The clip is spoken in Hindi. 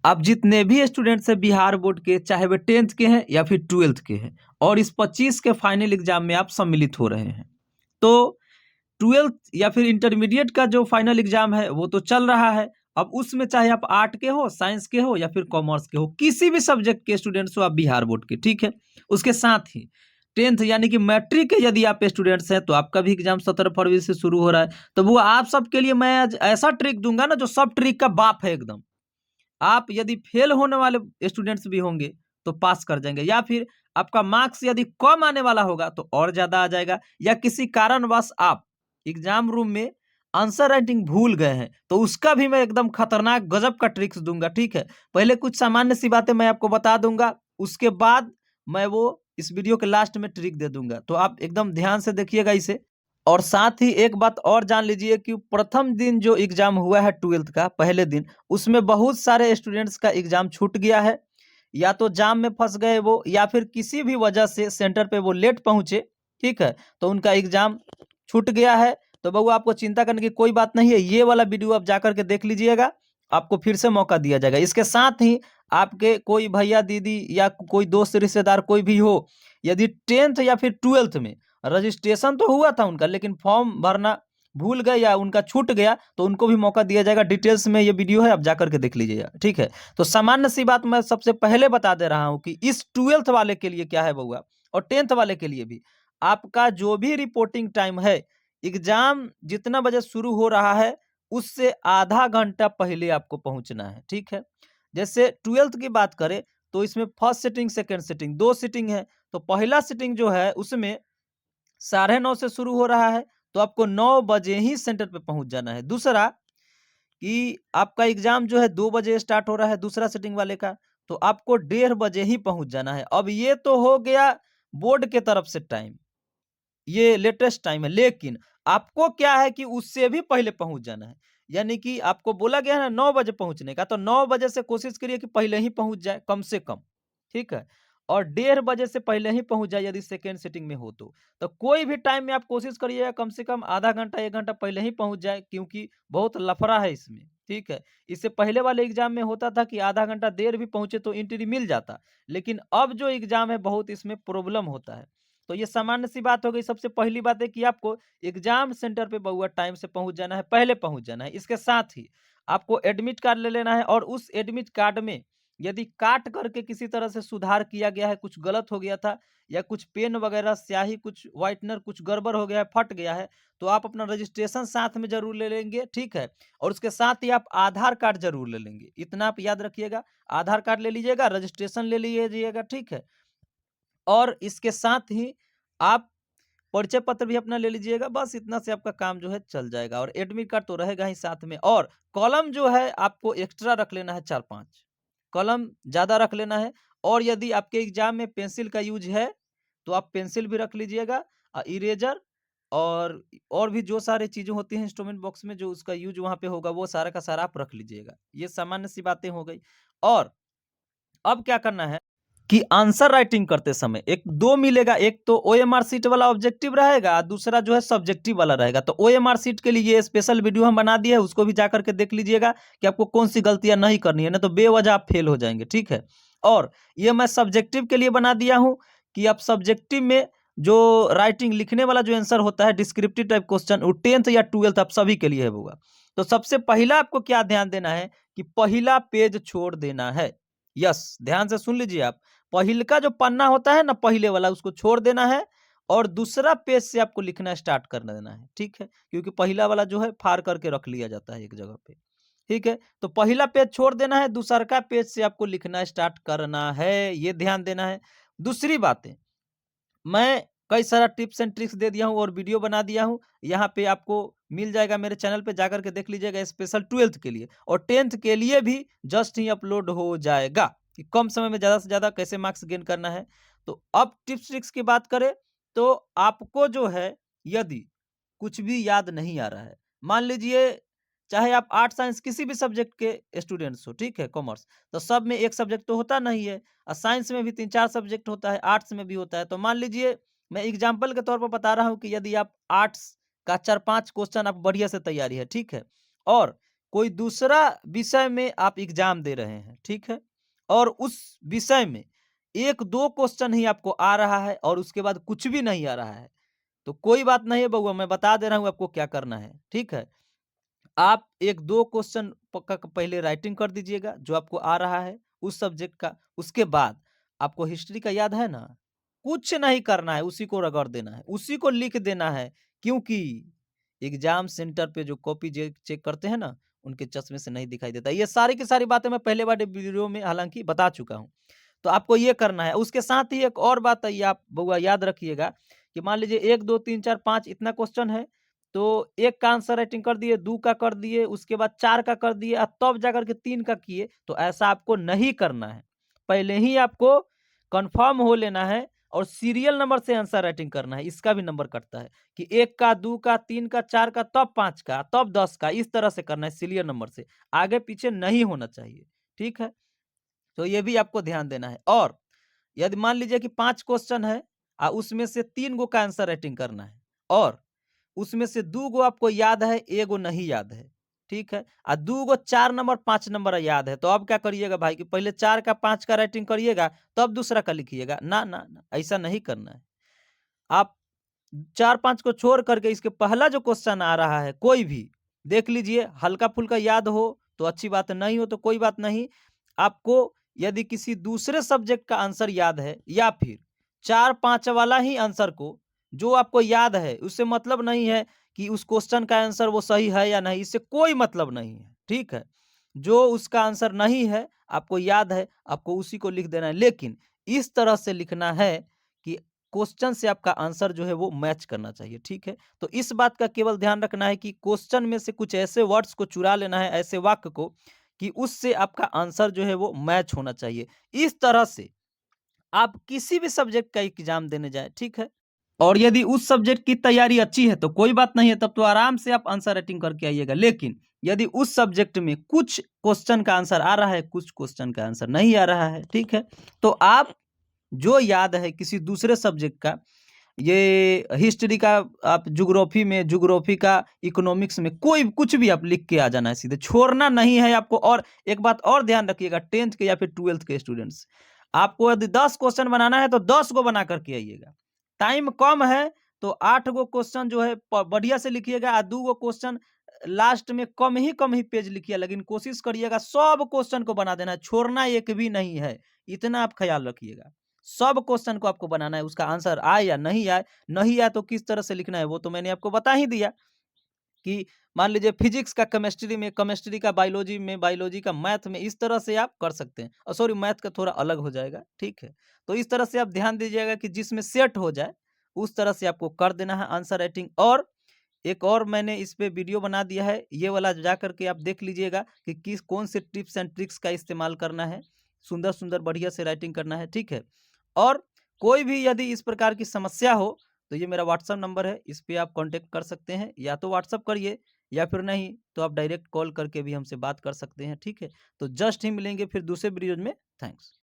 आप जितने भी स्टूडेंट्स हैं बिहार बोर्ड के, चाहे वे 10th के हैं या फिर 12th के हैं, और इस 25 के फाइनल एग्जाम में आप सम्मिलित हो रहे हैं, तो 12th या फिर इंटरमीडिएट का जो फाइनल एग्जाम है वो तो चल रहा है। अब उसमें चाहे आप आर्ट के हो, साइंस के हो या फिर कॉमर्स के हो, किसी भी सब्जेक्ट के स्टूडेंट्स हो आप बिहार बोर्ड के, ठीक है। उसके साथ ही 10th यानी कि मैट्रिक के यदि आप स्टूडेंट्स हैं तो आपका भी एग्जाम 17 फरवरी से शुरू हो रहा है। तो वो आप सबके लिए मैं आज ऐसा ट्रिक दूंगा ना जो सब ट्रिक का बाप है एकदम। आप यदि फेल होने वाले स्टूडेंट्स भी होंगे तो पास कर जाएंगे, या फिर आपका मार्क्स यदि कम आने वाला होगा तो और ज्यादा आ जाएगा, या किसी कारणवश आप एग्जाम रूम में आंसर राइटिंग भूल गए हैं तो उसका भी मैं एकदम खतरनाक गजब का ट्रिक्स दूंगा, ठीक है। पहले कुछ सामान्य सी बातें मैं आपको बता दूंगा, उसके बाद मैं वो इस वीडियो के लास्ट में ट्रिक दे दूंगा, तो आप एकदम ध्यान से देखिएगा इसे। और साथ ही एक बात और जान लीजिए कि प्रथम दिन जो एग्जाम हुआ है 12th का पहले दिन, उसमें बहुत सारे स्टूडेंट्स का एग्जाम छूट गया है, या तो जाम में फंस गए वो, या फिर किसी भी वजह से सेंटर पे वो लेट पहुंचे, ठीक है, तो उनका एग्जाम छूट गया है। तो बउआ आपको चिंता करने की कोई बात नहीं है, ये वाला वीडियो आप जाकर के देख लीजिएगा, आपको फिर से मौका दिया जाएगा। इसके साथ ही आपके कोई भैया दीदी या कोई दोस्त रिश्तेदार कोई भी हो, यदि 10th या फिर 12th में रजिस्ट्रेशन तो हुआ था उनका लेकिन फॉर्म भरना भूल गए या उनका छूट गया, तो उनको भी मौका दिया जाएगा। डिटेल्स में ये वीडियो है, आप जाकर के देख लीजिएगा, ठीक है। तो सामान्य सी बात मैं सबसे पहले बता दे रहा हूं कि इस 12th वाले के लिए क्या है बउआ, और 10th वाले के लिए भी, आपका जो भी रिपोर्टिंग टाइम है, एग्जाम जितना बजे शुरू हो रहा है उससे आधा घंटा पहले आपको पहुंचना है, ठीक है। जैसे 12th की बात करें तो इसमें फर्स्ट सिटिंग सेकेंड सिटिंग दो सिटिंग है। तो पहला सिटिंग जो है उसमें 9:30 से शुरू हो रहा है, तो आपको 9 बजे ही सेंटर पे पहुंच जाना है। दूसरा कि आपका एग्जाम जो है 2 बजे स्टार्ट हो रहा है दूसरा सिटिंग वाले का, तो आपको 1:30 बजे ही पहुंच जाना है। अब ये तो हो गया बोर्ड के तरफ से टाइम, ये लेटेस्ट टाइम है, लेकिन आपको क्या है कि उससे भी पहले पहुंच जाना है। यानी कि आपको बोला गया है ना 9 बजे पहुंचने का, तो 9 बजे से कोशिश करिए कि पहले ही पहुंच जाए कम से कम, ठीक है। और 1:30 बजे से पहले ही पहुंच जाए यदि सेकेंड सिटिंग में हो तो कोई भी टाइम में आप कोशिश करिएगा कम से कम आधा घंटा 1 घंटा पहले ही पहुंच जाए, क्योंकि बहुत लफड़ा है इसमें, ठीक है। इससे पहले वाले एग्जाम में होता था कि आधा घंटा देर भी पहुंचे तो एंट्री मिल जाता, लेकिन अब जो एग्जाम है बहुत इसमें प्रॉब्लम होता है। तो ये सामान्य सी बात हो गई। सबसे पहली बात है कि आपको एग्जाम सेंटर पे बउआ टाइम से पहुंच जाना है, पहले पहुंच जाना है। इसके साथ ही आपको एडमिट कार्ड ले लेना है, और उस एडमिट कार्ड में यदि काट करके किसी तरह से सुधार किया गया है, कुछ गलत हो गया था, या कुछ पेन वगैरह स्याही कुछ व्हाइटनर कुछ गड़बड़ हो गया है, फट गया है, तो आप अपना रजिस्ट्रेशन साथ में जरूर ले लेंगे, ठीक है। और उसके साथ ही आप आधार कार्ड जरूर ले लेंगे, इतना आप याद रखिएगा। आधार कार्ड ले लीजिएगा, रजिस्ट्रेशन ले लीजिएगा, ठीक है। और इसके साथ ही आप परिचय पत्र भी अपना ले लीजिएगा, बस इतना से आपका काम जो है चल जाएगा। और एडमिट कार्ड तो रहेगा ही साथ में, और कॉलम जो है आपको एक्स्ट्रा रख लेना है, 4-5 कॉलम ज़्यादा रख लेना है। और यदि आपके एग्जाम में पेंसिल का यूज है तो आप पेंसिल भी रख लीजिएगा, इरेजर और भी जो सारी चीज़ें होती हैं इंस्ट्रूमेंट बॉक्स में जो उसका यूज वहाँ पे होगा वो सारा का सारा आप रख लीजिएगा। ये सामान्य सी बातें हो गई। और अब क्या करना है कि आंसर राइटिंग करते समय एक दो मिलेगा, एक तो ओएमआर सीट वाला ऑब्जेक्टिव रहेगा, दूसरा जो है सब्जेक्टिव वाला रहेगा। तो ओएमआर सीट के लिए ये स्पेशल वीडियो हम बना दिए है, उसको भी जाकर के देख लीजिएगा कि आपको कौन सी गलतियां नहीं करनी है, ना तो बेवजह आप फेल हो जाएंगे, ठीक है। और ये मैं सब्जेक्टिव के लिए बना दिया हूं कि आप सब्जेक्टिव में जो राइटिंग लिखने वाला जो आंसर होता है डिस्क्रिप्टिव टाइप क्वेश्चन, वो 10th या 12th आप सभी के लिए है होगा। तो सबसे पहला आपको क्या ध्यान देना है कि पहला पेज छोड़ देना है। यस, ध्यान से सुन लीजिए आप। पहिल का जो पन्ना होता है ना पहले वाला, उसको छोड़ देना है, और दूसरा पेज से आपको लिखना स्टार्ट कर देना है, ठीक है। क्योंकि पहला वाला जो है फाड़ करके रख लिया जाता है एक जगह पे, ठीक है। तो पहला पेज छोड़ देना है, दूसरा का पेज से आपको लिखना स्टार्ट करना है, ये ध्यान देना है। दूसरी बात है, मैं कई सारा टिप्स एंड ट्रिक्स दे दिया हूँ और वीडियो बना दिया हूँ, यहाँ पे आपको मिल जाएगा, मेरे चैनल पे जाकर के देख लीजिएगा। स्पेशल 12th के लिए और 10th के लिए भी जस्ट ही अपलोड हो जाएगा कि कम समय में ज़्यादा से ज़्यादा कैसे मार्क्स गेन करना है। तो अब टिप्स ट्रिक्स की बात करें तो आपको जो है यदि कुछ भी याद नहीं आ रहा है, मान लीजिए चाहे आप आर्ट साइंस किसी भी सब्जेक्ट के स्टूडेंट्स हो, ठीक है, कॉमर्स, तो सब में एक सब्जेक्ट तो होता नहीं है, और साइंस में भी 3-4 सब्जेक्ट होता है, आर्ट्स में भी होता है। तो मान लीजिए मैं एग्जाम्पल के तौर पर बता रहा हूँ कि यदि आप आर्ट्स का 4-5 क्वेश्चन आप बढ़िया से तैयारी है, ठीक है, और कोई दूसरा विषय में आप एग्जाम दे रहे हैं, ठीक है, और उस विषय में 1-2 क्वेश्चन ही आपको आ रहा है और उसके बाद कुछ भी नहीं आ रहा है, तो कोई बात नहीं है बउआ, मैं बता दे रहा हूँ आपको क्या करना है, ठीक है। आप 1-2 क्वेश्चन का पहले राइटिंग कर दीजिएगा जो आपको आ रहा है उस सब्जेक्ट का। उसके बाद आपको हिस्ट्री का याद है ना? कुछ नहीं करना है, उसी को रगड़ देना है, उसी को लिख देना है, क्योंकि एग्जाम सेंटर पे जो कॉपी चेक करते हैं ना, उनके चश्मे से नहीं दिखाई देता। ये सारी की सारी बातें मैं पहले वाले वीडियो में हालांकि बता चुका हूँ। तो आपको ये करना है। उसके साथ ही एक और बात है, ये आप बउआ याद रखिएगा कि मान लीजिए 1, 2, 3, 4, 5 इतना क्वेश्चन है, तो 1 का आंसर राइटिंग कर दिए, 2 का कर दिए, उसके बाद 4 का कर दिए, तब जाकर के 3 का किए, तो ऐसा आपको नहीं करना है। पहले ही आपको कन्फर्म हो लेना है और सीरियल नंबर से आंसर राइटिंग करना है। इसका भी नंबर कटता है कि 1 का, 2 का, 3 का, 4 का, तब 5 का, तब 10 का, इस तरह से करना है सीरियल नंबर से। आगे पीछे नहीं होना चाहिए, ठीक है? तो ये भी आपको ध्यान देना है। और यदि मान लीजिए कि 5 क्वेश्चन है उसमें से 3 गो का आंसर राइटिंग करना है और उसमें से 2 गो आपको याद है, 1 गो नहीं याद है, ठीक है? 2 गो 4 नंबर 5 नंबर याद है, तो अब क्या करिएगा भाई कि पहले 4 का 5 का राइटिंग करिएगा, तब दूसरा का लिखिएगा। ना, ना, ना, ऐसा नहीं करना है। आप 4-5 को छोड़ करके इसके पहला जो क्वेश्चन आ रहा है कोई भी देख लीजिए, हल्का-फुल्का याद हो तो अच्छी बात है, नहीं हो तो कोई बात नहीं। आपको यदि किसी दूसरे सब्जेक्ट का आंसर याद है या फिर 4-5 वाला ही आंसर को जो आपको याद है, उससे मतलब नहीं है कि उस क्वेश्चन का आंसर वो सही है या नहीं, इससे कोई मतलब नहीं है, ठीक है? जो उसका आंसर नहीं है, आपको याद है, आपको उसी को लिख देना है। लेकिन इस तरह से लिखना है कि क्वेश्चन से आपका आंसर जो है वो मैच करना चाहिए, ठीक है? तो इस बात का केवल ध्यान रखना है कि क्वेश्चन में से कुछ ऐसे वर्ड्स को चुरा लेना है, ऐसे वाक्य को, कि उससे आपका आंसर जो है वो मैच होना चाहिए। इस तरह से आप किसी भी सब्जेक्ट का एग्जाम देने जाएँ, ठीक है? और यदि उस सब्जेक्ट की तैयारी अच्छी है तो कोई बात नहीं है, तब तो आराम से आप आंसर राइटिंग करके आइएगा। लेकिन यदि उस सब्जेक्ट में कुछ क्वेश्चन का आंसर आ रहा है, कुछ क्वेश्चन का आंसर नहीं आ रहा है, ठीक है? तो आप जो याद है किसी दूसरे सब्जेक्ट का, ये हिस्ट्री का, आप ज्योग्राफी में, ज्योग्राफी का, इकोनॉमिक्स में, कोई कुछ भी आप लिख के आ जाना है सीधे, छोड़ना नहीं है आपको। और एक बात और ध्यान रखिएगा, 10th के या फिर 12th के स्टूडेंट्स, आपको यदि 10 क्वेश्चन बनाना है तो 10 गो बना करके आइएगा। टाइम कम है तो 8 गो क्वेश्चन जो है बढ़िया से लिखिएगा और 2 गो क्वेश्चन लास्ट में कम ही पेज लिखिए, लेकिन कोशिश करिएगा सब क्वेश्चन को बना देना है, छोड़ना एक भी नहीं है, इतना आप ख्याल रखिएगा। सब क्वेश्चन को आपको बनाना है, उसका आंसर आए या नहीं आए, नहीं आए तो किस तरह से लिखना है वो तो मैंने आपको बता ही दिया कि मान लीजिए फिजिक्स का केमिस्ट्री में, केमिस्ट्री का बायोलॉजी में, बायोलॉजी का मैथ में, इस तरह से आप कर सकते हैं। और सॉरी, मैथ का थोड़ा अलग हो जाएगा, ठीक है? तो इस तरह से आप ध्यान दीजिएगा कि जिसमें सेट हो जाए उस तरह से आपको कर देना है आंसर राइटिंग। और एक और मैंने इस पे वीडियो बना दिया है, ये वाला जा करके आप देख लीजिएगा कि किस कौन से टिप्स एंड ट्रिक्स का इस्तेमाल करना है, सुंदर सुंदर बढ़िया से राइटिंग करना है, ठीक है? और कोई भी यदि इस प्रकार की समस्या हो तो ये मेरा व्हाट्सअप नंबर है, इस पे आप कांटेक्ट कर सकते हैं, या तो व्हाट्सअप करिए या फिर नहीं तो आप डायरेक्ट कॉल करके भी हमसे बात कर सकते हैं, ठीक है? तो जस्ट ही मिलेंगे फिर दूसरे वीडियो में। थैंक्स।